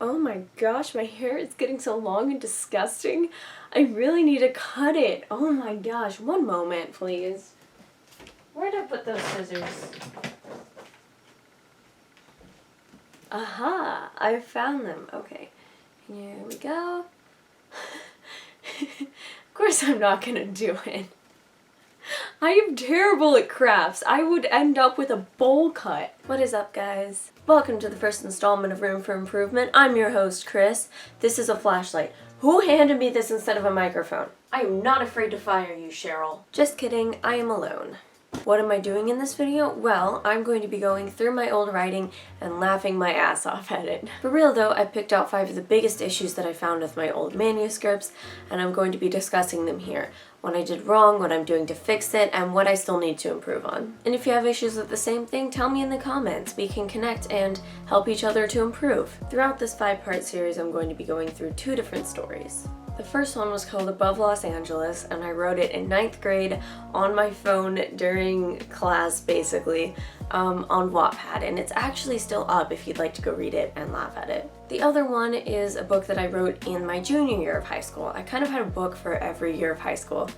Oh my gosh, my hair is getting so long and disgusting. I really need to cut it. Oh my gosh, one moment, please. Where did I put those scissors? Aha, I found them. Okay, here we go. Of course I'm not gonna do it. I am terrible at crafts. I would end up with a bowl cut. What is up, guys? Welcome to the first installment of Room for Improvement. I'm your host, Chris. This is a flashlight. Who handed me this instead of a microphone? I am not afraid to fire you, Cheryl. Just kidding, I am alone. What am I doing in this video? Well, I'm going to be going through my old writing and laughing my ass off at it. For real though, I picked out 5 of the biggest issues that I found with my old manuscripts, and I'm going to be discussing them here. What I did wrong, what I'm doing to fix it, and what I still need to improve on. And if you have issues with the same thing, tell me in the comments. We can connect and help each other to improve. Throughout this 5-part series, I'm going to be going through 2 different stories. The first one was called Above Los Angeles, and I wrote it in 9th grade on my phone during class, basically, on Wattpad, and it's actually still up if you'd like to go read it and laugh at it. The other one is a book that I wrote in my junior year of high school. I kind of had a book for every year of high school.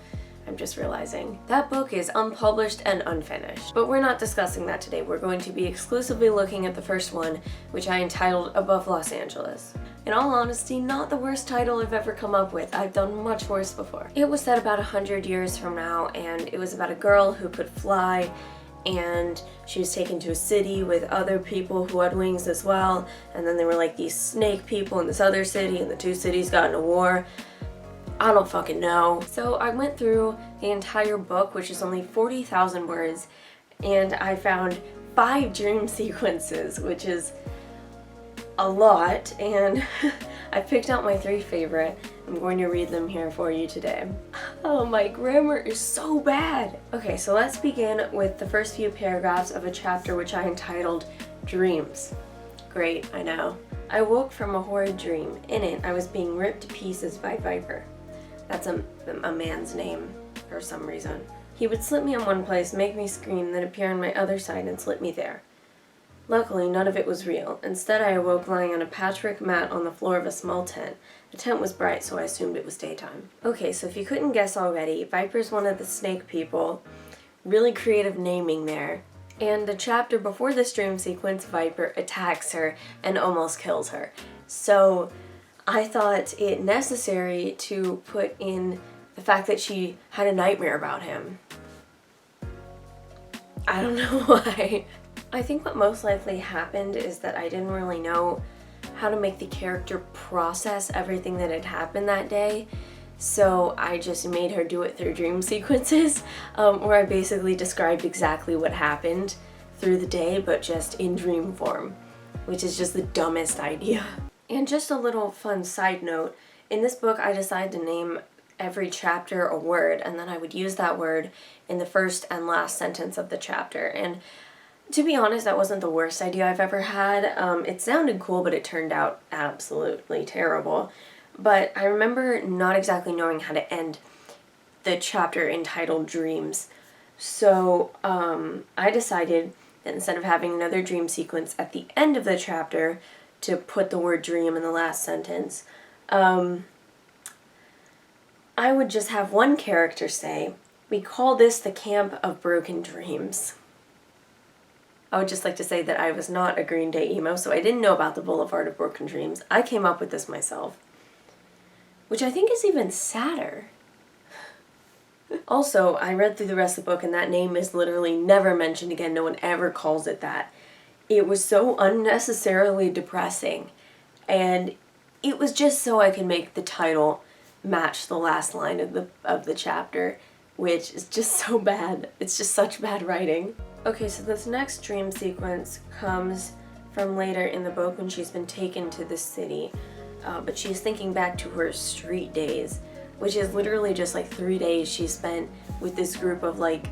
I'm just realizing. That book is unpublished and unfinished. But we're not discussing that today. We're going to be exclusively looking at the first one, which I entitled Above Los Angeles. In all honesty, not the worst title I've ever come up with. I've done much worse before. It was set about 100 years from now, and it was about a girl who could fly, and she was taken to a city with other people who had wings as well, and then there were like these snake people in this other city, and the 2 cities got in a war. I don't fucking know. So I went through the entire book, which is only 40,000 words, and I found 5 dream sequences, which is a lot, and I picked out my 3 favorite. I'm going to read them here for you today. Oh, my grammar is so bad. Okay, so let's begin with the first few paragraphs of a chapter which I entitled Dreams. Great, I know. I woke from a horrid dream. In it, I was being ripped to pieces by Viper. That's a man's name for some reason. He would slip me in one place, make me scream, then appear on my other side and slip me there. Luckily, none of it was real. Instead, I awoke lying on a patchwork mat on the floor of a small tent. The tent was bright, so I assumed it was daytime. Okay, so if you couldn't guess already, Viper's one of the snake people. Really creative naming there. And the chapter before this dream sequence, Viper attacks her and almost kills her. So I thought it necessary to put in the fact that she had a nightmare about him. I don't know why. I think what most likely happened is that I didn't really know how to make the character process everything that had happened that day. So I just made her do it through dream sequences, where I basically described exactly what happened through the day, but just in dream form, which is just the dumbest idea. And just a little fun side note, in this book I decided to name every chapter a word, and then I would use that word in the first and last sentence of the chapter. And to be honest, that wasn't the worst idea I've ever had. It sounded cool, but it turned out absolutely terrible. But I remember not exactly knowing how to end the chapter entitled Dreams. So I decided that instead of having another dream sequence at the end of the chapter to put the word dream in the last sentence, I would just have one character say, "We call this the Camp of Broken Dreams." I would just like to say that I was not a Green Day emo, so I didn't know about the Boulevard of Broken Dreams. I came up with this myself, which I think is even sadder. Also, I read through the rest of the book, and that name is literally never mentioned again. No one ever calls it that. It was so unnecessarily depressing, and it was just so I could make the title match the last line of the chapter, which is just so bad. It's just such bad writing. Okay, so this next dream sequence comes from later in the book when she's been taken to the city, but she's thinking back to her street days, which is literally just like 3 days she spent with this group of like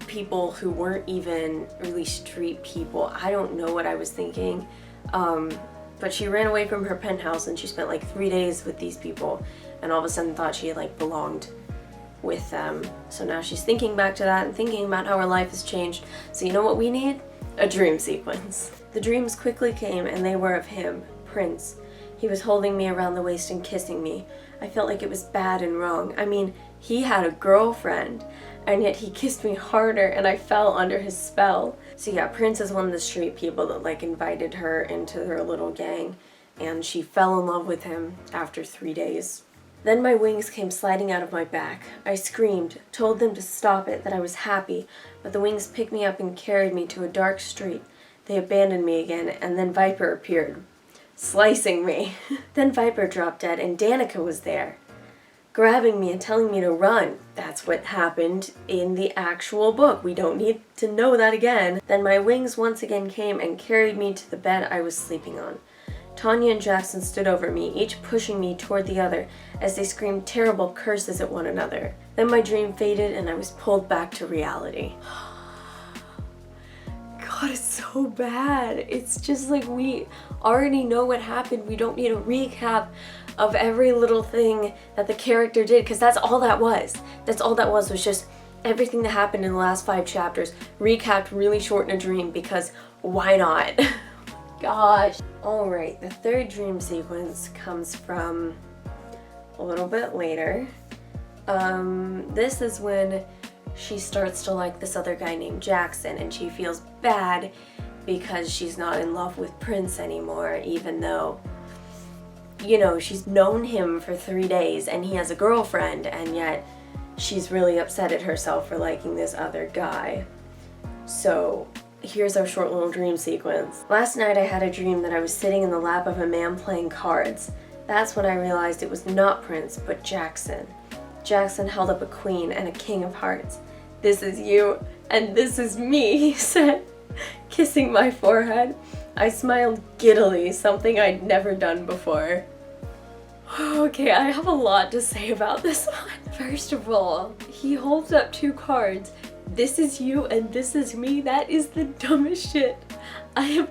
people who weren't even really street people. I don't know what I was thinking, but she ran away from her penthouse and she spent like 3 days with these people, and all of a sudden thought she had like belonged with them. So now she's thinking back to that and thinking about how her life has changed. So you know what we need? A dream sequence. The dreams quickly came, and they were of him, Prince. He was holding me around the waist and kissing me. I felt like it was bad and wrong. I mean, he had a girlfriend, and yet he kissed me harder and I fell under his spell. So yeah, Prince is one of the street people that like invited her into their little gang, and she fell in love with him after 3 days. Then my wings came sliding out of my back. I screamed, told them to stop it, that I was happy, but the wings picked me up and carried me to a dark street. They abandoned me again, and then Viper appeared, slicing me. Then Viper dropped dead, and Danica was there, grabbing me and telling me to run. That's what happened in the actual book. We don't need to know that again. Then my wings once again came and carried me to the bed I was sleeping on. Tanya and Jackson stood over me, each pushing me toward the other as they screamed terrible curses at one another. Then my dream faded and I was pulled back to reality. God, it's so bad. It's just like we already know what happened. We don't need a recap of every little thing that the character did, because that's all that was. That's all that was just everything that happened in the last 5 chapters recapped really short in a dream, because why not? Gosh. Alright, the third dream sequence comes from a little bit later. This is when she starts to like this other guy named Jackson, and she feels bad because she's not in love with Prince anymore, even though, you know, she's known him for 3 days and he has a girlfriend, and yet she's really upset at herself for liking this other guy. So here's our short little dream sequence. Last night I had a dream that I was sitting in the lap of a man playing cards. That's when I realized it was not Prince, but Jackson. Jackson held up a queen and a king of hearts. "This is you, and this is me," he said, kissing my forehead. I smiled giddily, something I'd never done before. Okay, I have a lot to say about this one. First of all, he holds up 2 cards. "This is you and this is me." That is the dumbest shit I have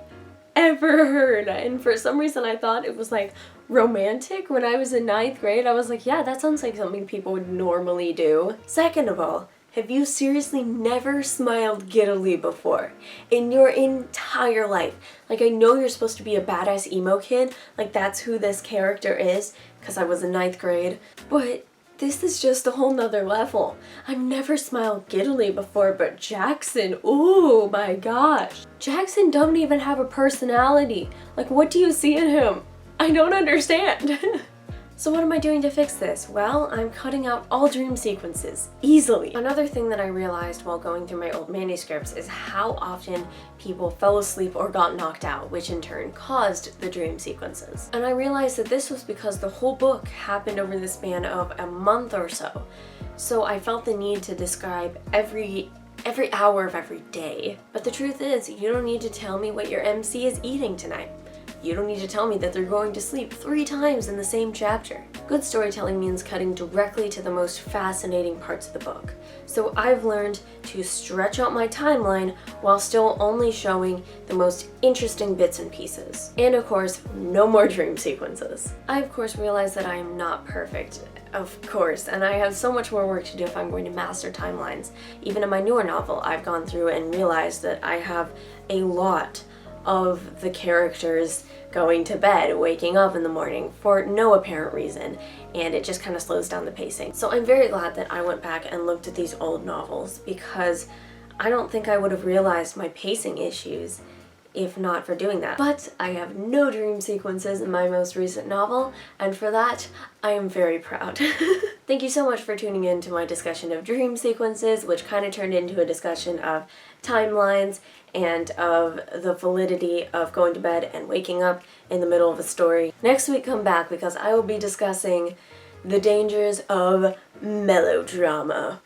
ever heard. And for some reason I thought it was like romantic. When I was in 9th grade, I was like, yeah, that sounds like something people would normally do. Second of all, have you seriously never smiled giddily before in your entire life? Like, I know you're supposed to be a badass emo kid, like that's who this character is, because I was in 9th grade, but this is just a whole nother level. I've never smiled giddily before, but Jackson, ooh my gosh. Jackson doesn't even have a personality. Like, what do you see in him? I don't understand. So what am I doing to fix this? Well, I'm cutting out all dream sequences, easily. Another thing that I realized while going through my old manuscripts is how often people fell asleep or got knocked out, which in turn caused the dream sequences. And I realized that this was because the whole book happened over the span of a month or so. So I felt the need to describe every hour of every day. But the truth is, you don't need to tell me what your MC is eating tonight. You don't need to tell me that they're going to sleep 3 times in the same chapter. Good storytelling means cutting directly to the most fascinating parts of the book. So I've learned to stretch out my timeline while still only showing the most interesting bits and pieces. And of course, no more dream sequences. I of course realize that I am not perfect, of course, and I have so much more work to do if I'm going to master timelines. Even in my newer novel, I've gone through and realized that I have a lot of the characters going to bed, waking up in the morning for no apparent reason, and it just kind of slows down the pacing. So I'm very glad that I went back and looked at these old novels, because I don't think I would have realized my pacing issues if not for doing that. But I have no dream sequences in my most recent novel, and for that, I am very proud. Thank you so much for tuning in to my discussion of dream sequences, which kind of turned into a discussion of timelines and of the validity of going to bed and waking up in the middle of a story. Next week, come back, because I will be discussing the dangers of melodrama.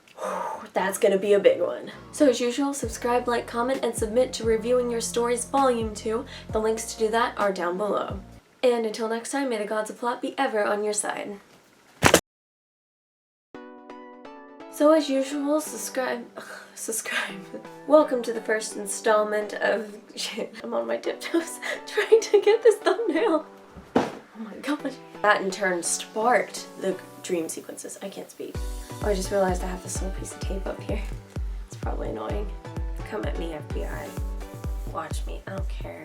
That's gonna be a big one. So as usual, subscribe, like, comment, and submit to Reviewing Your Stories Volume 2. The links to do that are down below. And until next time, may the gods of plot be ever on your side. So as usual, subscribe. Welcome to the first installment of, shit, I'm on my tiptoes trying to get this thumbnail. Oh my gosh. That in turn sparked the dream sequences. I can't speak. Oh, I just realized I have this little piece of tape up here. It's probably annoying. Come at me, FBI. Watch me, I don't care.